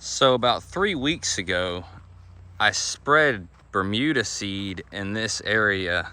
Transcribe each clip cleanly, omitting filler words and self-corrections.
So about 3 weeks ago, I spread Bermuda seed in this area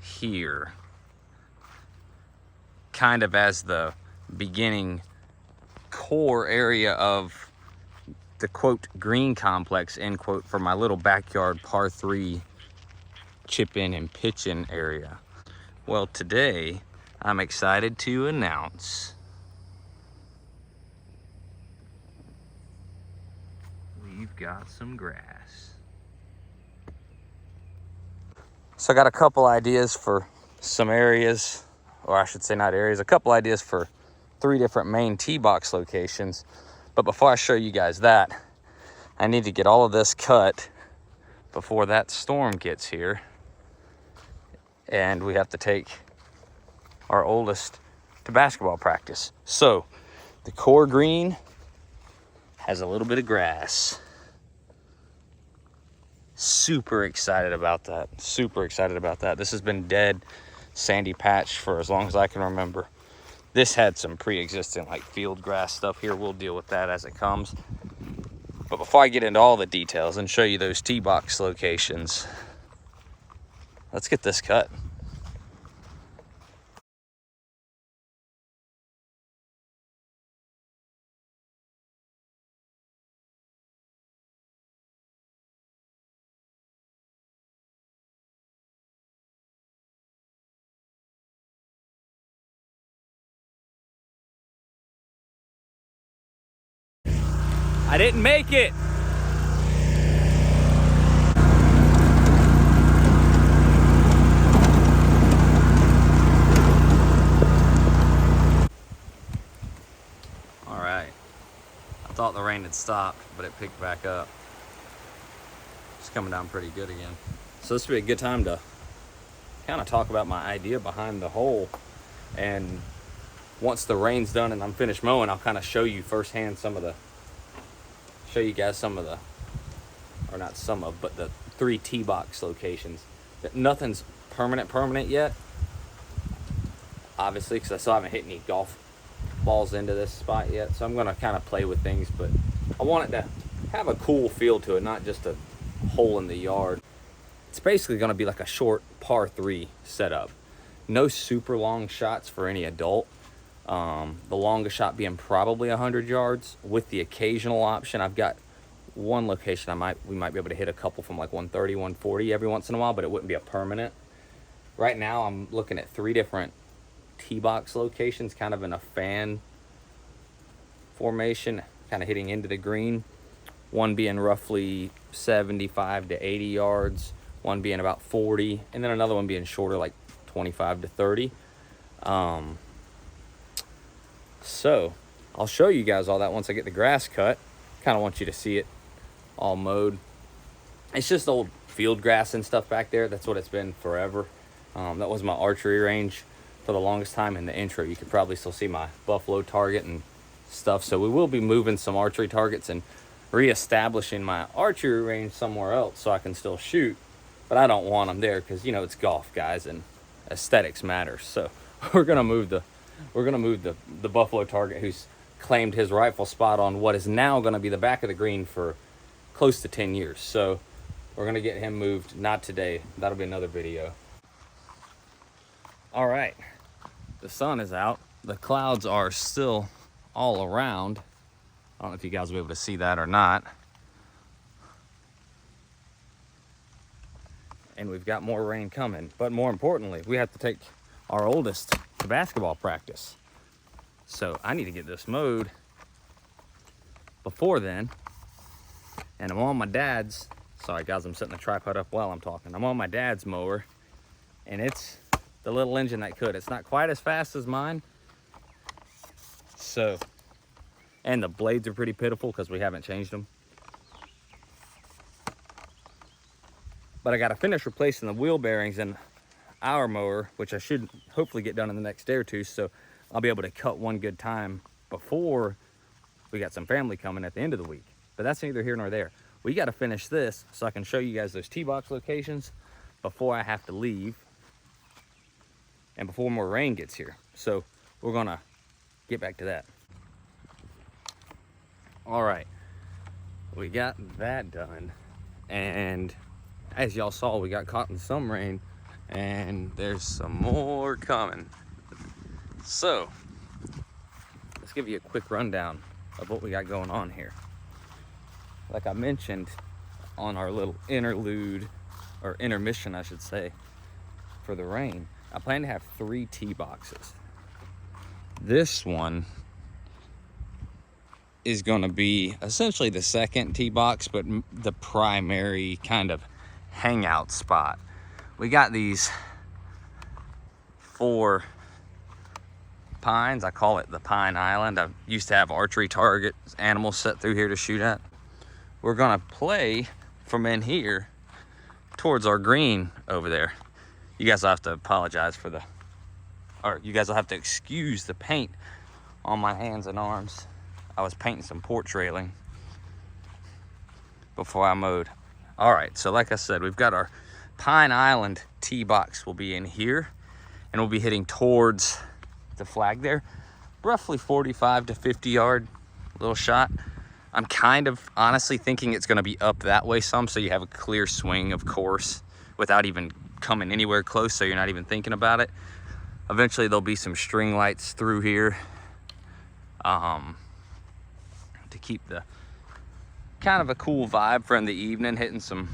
here, kind of as the beginning core area of the quote green complex end quote for my little backyard par 3 chip in and pitch in area. Well, today I'm excited to announce we've got some grass. So I got a couple ideas for some areas, or I should say not areas, a couple ideas for 3 different main tee box locations. But before I show you guys that, I need to get all of this cut before that storm gets here. And we have to take our oldest to basketball practice. So the core green has a little bit of grass. Super excited about that. Super excited about that. This has been dead, sandy patch for as long as I can remember. This had some pre-existing like field grass stuff here. We'll deal with that as it comes. But before I get into all the details and show you those tee box locations, let's get this cut. I didn't make it. All right. I thought the rain had stopped, but it picked back up. It's coming down pretty good again. So this would be a good time to kind of talk about my idea behind the hole. And once the rain's done and I'm finished mowing, I'll kind of show you firsthand show you guys some of the, or not some of, but the 3 tee box locations. That nothing's permanent yet, obviously, because I still haven't hit any golf balls into this spot yet. So I'm going to kind of play with things, but I want it to have a cool feel to it, not just a hole in the yard. It's basically going to be like a short par 3 setup. No super long shots for any adult. The longest shot being probably 100 yards with the occasional option. I've got one location we might be able to hit a couple from like 130, 140 every once in a while, but it wouldn't be a permanent. Right now I'm looking at 3 different tee box locations, kind of in a fan formation, kind of hitting into the green. One being roughly 75 to 80 yards, one being about 40, and then another one being shorter, like 25 to 30. So I'll show you guys all that once I get the grass cut. Kind of want you to see it all mowed. It's just old field grass and stuff back there. That's what it's been forever. That was my archery range for the longest time. In the intro, you could probably still see my buffalo target and stuff. So we will be moving some archery targets and reestablishing my archery range somewhere else so I can still shoot. But I don't want them there because, you know, it's golf, guys, and aesthetics matter. So we're gonna move the buffalo target, who's claimed his rightful spot on what is now going to be the back of the green for close to 10 years. So we're going to get him moved. Not today. That'll be another video. All right. The sun is out. The clouds are still all around. I don't know if you guys will be able to see that or not. And we've got more rain coming. But more importantly, we have to take our oldest to basketball practice. So I need to get this mowed before then. And I'm on my dad's, sorry guys, I'm setting the tripod up while I'm talking. I'm on my dad's mower, and it's the little engine that could. It's not quite as fast as mine. So, and the blades are pretty pitiful because we haven't changed them. But I got to finish replacing the wheel bearings in our mower, which I should hopefully get done in the next day or two. So I'll be able to cut one good time before we got some family coming at the end of the week. But that's neither here nor there. We got to finish this so I can show you guys those tee box locations before I have to leave and before more rain gets here. So we're gonna get back to that. All right, we got that done. And as y'all saw, we got caught in some rain, and there's some more coming. So let's give you a quick rundown of what we got going on here. Like I mentioned on our little interlude, or intermission I should say, for the rain, I plan to have 3 tee boxes. This one is going to be essentially the second tee box, but the primary kind of hangout spot. We got these 4 pines. I call it the Pine Island. I used to have archery targets, animals set through here to shoot at. We're gonna play from in here towards our green over there. You guys will have to apologize for the, or you guys will have to excuse the paint on my hands and arms. I was painting some porch railing before I mowed. All right, so like I said, we've got our Pine Island tee box will be in here, and we'll be hitting towards the flag there, roughly 45 to 50 yard little shot. I'm kind of honestly thinking it's going to be up that way some, so you have a clear swing, of course, without even coming anywhere close, so you're not even thinking about it. Eventually there'll be some string lights through here to keep the kind of a cool vibe for in the evening, hitting some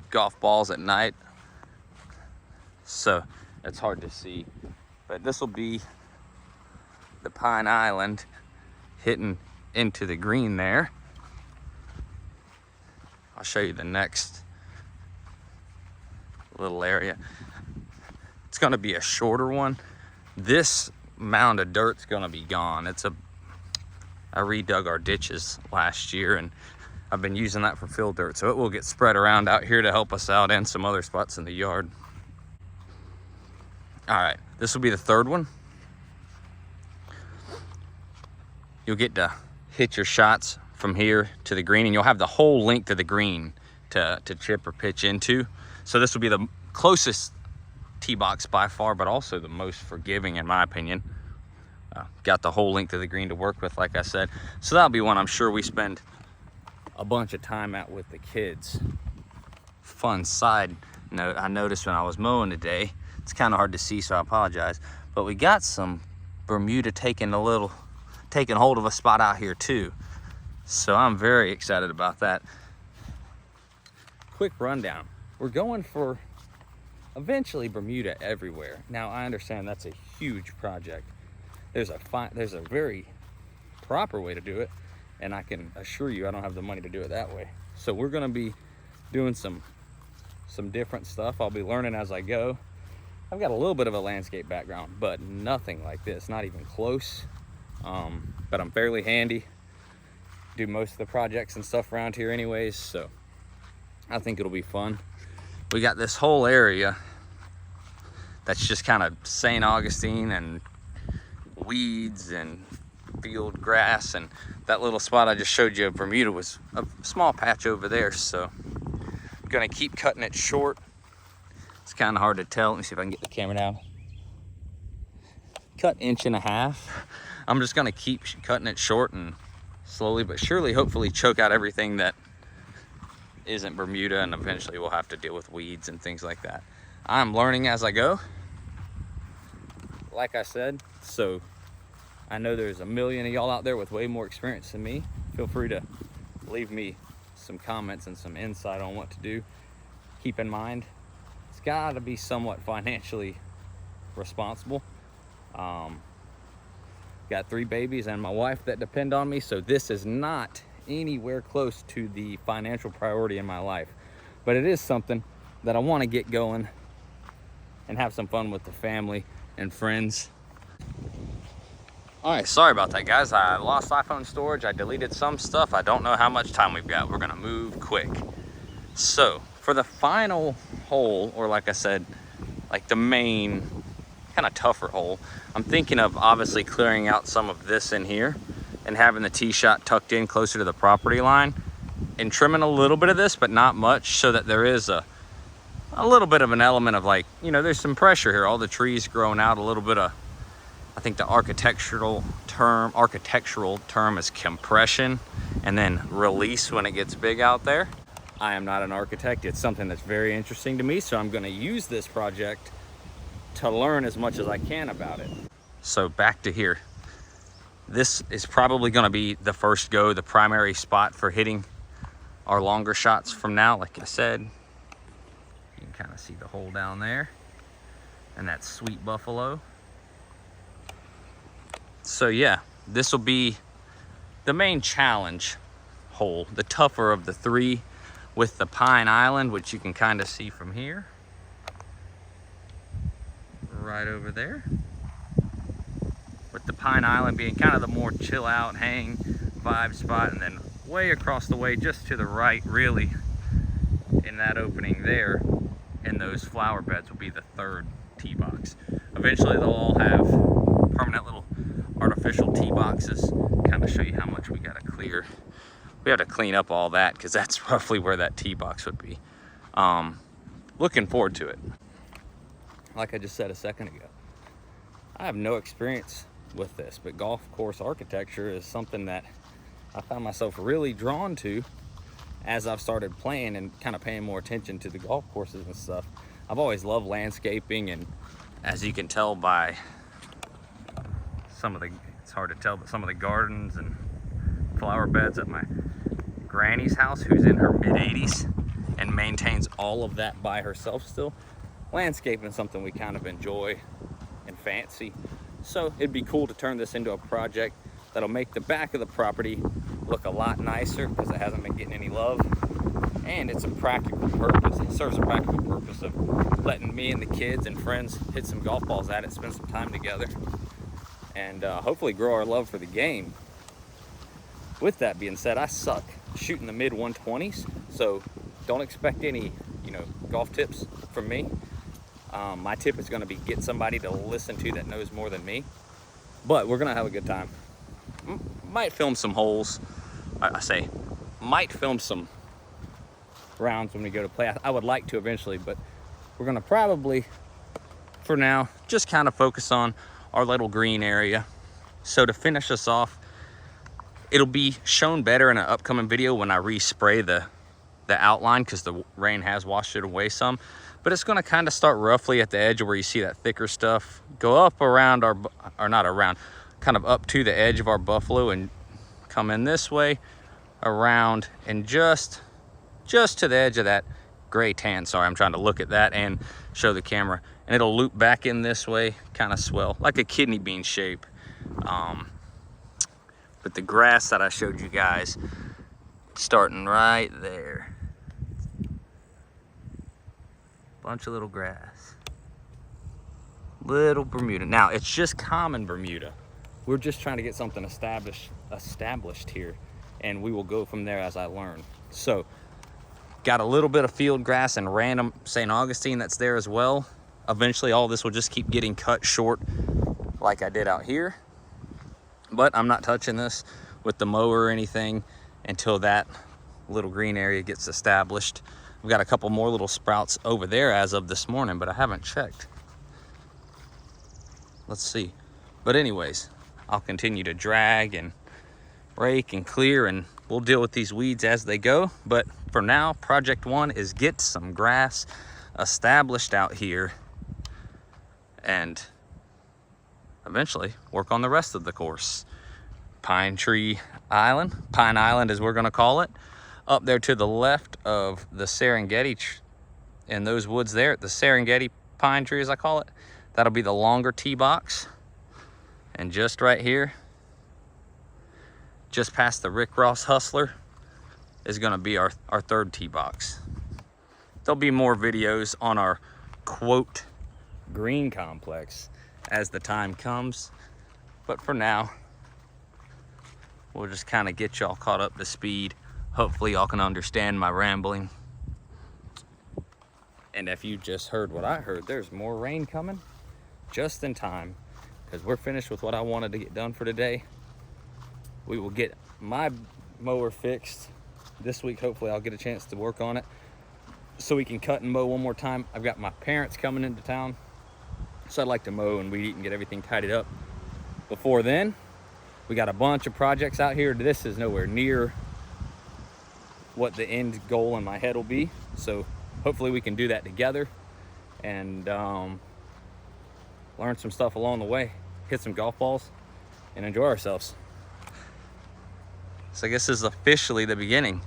golf balls at night. So it's hard to see, but this will be the Pine Island hitting into the green there. I'll show you the next little area. It's going to be a shorter one. This mound of dirt's going to be gone. I redug our ditches last year, and I've been using that for fill dirt, so it will get spread around out here to help us out and some other spots in the yard. All right, this will be the third one. You'll get to hit your shots from here to the green, and you'll have the whole length of the green to chip or pitch into. So this will be the closest tee box by far, but also the most forgiving in my opinion. Got the whole length of the green to work with, like I said. So that'll be one I'm sure we spend a bunch of time at with the kids. Fun side note, I noticed when I was mowing today, it's kind of hard to see, so I apologize, but we got some Bermuda taking hold of a spot out here too. So I'm very excited about that. Quick rundown. We're going for eventually Bermuda everywhere. Now I understand that's a huge project. There's a very proper way to do it, and I can assure you I don't have the money to do it that way. So we're gonna be doing some different stuff. I'll be learning as I go. I've got a little bit of a landscape background, but nothing like this, not even close. But I'm fairly handy. Do most of the projects and stuff around here anyways, so I think it'll be fun. We got this whole area that's just kind of St. Augustine and weeds and field grass, and that little spot I just showed you of Bermuda was a small patch over there. So I'm gonna keep cutting it short. It's kind of hard to tell. Let me see if I can get the camera down. Cut 1.5 inches. I'm just gonna keep cutting it short and slowly but surely, hopefully choke out everything that isn't Bermuda, and eventually we'll have to deal with weeds and things like that. I'm learning as I go, like I said, so I know there's a million of y'all out there with way more experience than me. Feel free to leave me some comments and some insight on what to do. Keep in mind, it's gotta be somewhat financially responsible. Got 3 babies and my wife that depend on me, so this is not anywhere close to the financial priority in my life, but it is something that I want to get going and have some fun with the family and friends. All right, sorry about that, guys. I lost iPhone storage. I deleted some stuff. I don't know how much time we've got. We're gonna move quick. So for the final hole, or like I said, like the main kind of tougher hole, I'm thinking of obviously clearing out some of this in here and having the tee shot tucked in closer to the property line and trimming a little bit of this, but not much, so that there is a little bit of an element of, like, you know, there's some pressure here. All the trees growing out, a little bit of I think the architectural term is compression, and then release when it gets big out there. I am not an architect. It's something that's very interesting to me, so I'm going to use this project to learn as much as I can about it. So back to here. This is probably going to be the first go, the primary spot for hitting our longer shots from now. Like I said, you can kind of see the hole down there, and that's Sweet Buffalo. So yeah, this will be the main challenge hole, the tougher of the three, with the Pine Island, which you can kind of see from here, right over there. With the Pine Island being kind of the more chill out, hang vibe spot, and then way across the way, just to the right, really, in that opening there, in those flower beds, will be the third tee box. Eventually they'll all have permanent little artificial tee boxes. Kind of show you how much we gotta clear. We have to clean up all that because that's roughly where that tee box would be. Looking forward to it. Like I just said a second ago, I have no experience with this, but golf course architecture is something that I found myself really drawn to as I've started playing and kind of paying more attention to the golf courses and stuff. I've always loved landscaping, and as you can tell by some of the, it's hard to tell, but some of the gardens and flower beds at my granny's house, who's in her mid-80s and maintains all of that by herself still. Landscaping is something we kind of enjoy and fancy. So it'd be cool to turn this into a project that'll make the back of the property look a lot nicer because it hasn't been getting any love. And it's a practical purpose. It serves a practical purpose of letting me and the kids and friends hit some golf balls at it, spend some time together, and hopefully grow our love for the game. With that being said, I suck shooting the mid 120s, so don't expect any, golf tips from me. My tip is going to be get somebody to listen to that knows more than me, but we're going to have a good time. Might film some holes. I say might film some rounds when we go to play. I would like to eventually, but we're going to probably, for now, just kind of focus on our little green area. So to finish us off, it'll be shown better in an upcoming video when I respray the outline, because the rain has washed it away some. But it's going to kind of start roughly at the edge where you see that thicker stuff, go up around our, or not around, kind of up to the edge of our buffalo, and come in this way around and just to the edge of that gray tan. Sorry, I'm trying to look at that and show the camera, and it'll loop back in this way, kind of swell like a kidney bean shape. But the grass that I showed you guys, starting right there, bunch of little grass, little Bermuda. Now it's just common Bermuda. We're just trying to get something established here, and we will go from there as I learn. So got a little bit of field grass and random St. Augustine that's there as well. Eventually all this will just keep getting cut short like I did out here, but I'm not touching this with the mower or anything until that little green area gets established. We've got a couple more little sprouts over there as of this morning, but I haven't checked. Let's see. But anyways, I'll continue to drag and rake and clear, and we'll deal with these weeds as they go. But for now, project one is get some grass established out here and eventually work on the rest of the course. Pine Island as we're gonna call it, up there to the left of the Serengeti, in those woods there, the Serengeti pine tree as I call it, that'll be the longer tee box. And just right here, just past the Rick Ross Hustler, is gonna be our third tee box. There'll be more videos on our quote green complex as the time comes, but for now, we'll just kind of get y'all caught up to speed. Hopefully y'all can understand my rambling. And if you just heard what I heard, there's more rain coming just in time, because we're finished with what I wanted to get done for today. We will get my mower fixed this week. Hopefully I'll get a chance to work on it so we can cut and mow one more time. I've got my parents coming into town, so I'd like to mow and weed eat and get everything tidied up before then, we got a bunch of projects out here. This is nowhere near what the end goal in my head will be. So hopefully we can do that together and learn some stuff along the way, hit some golf balls, and enjoy ourselves. So I guess this is officially the beginning.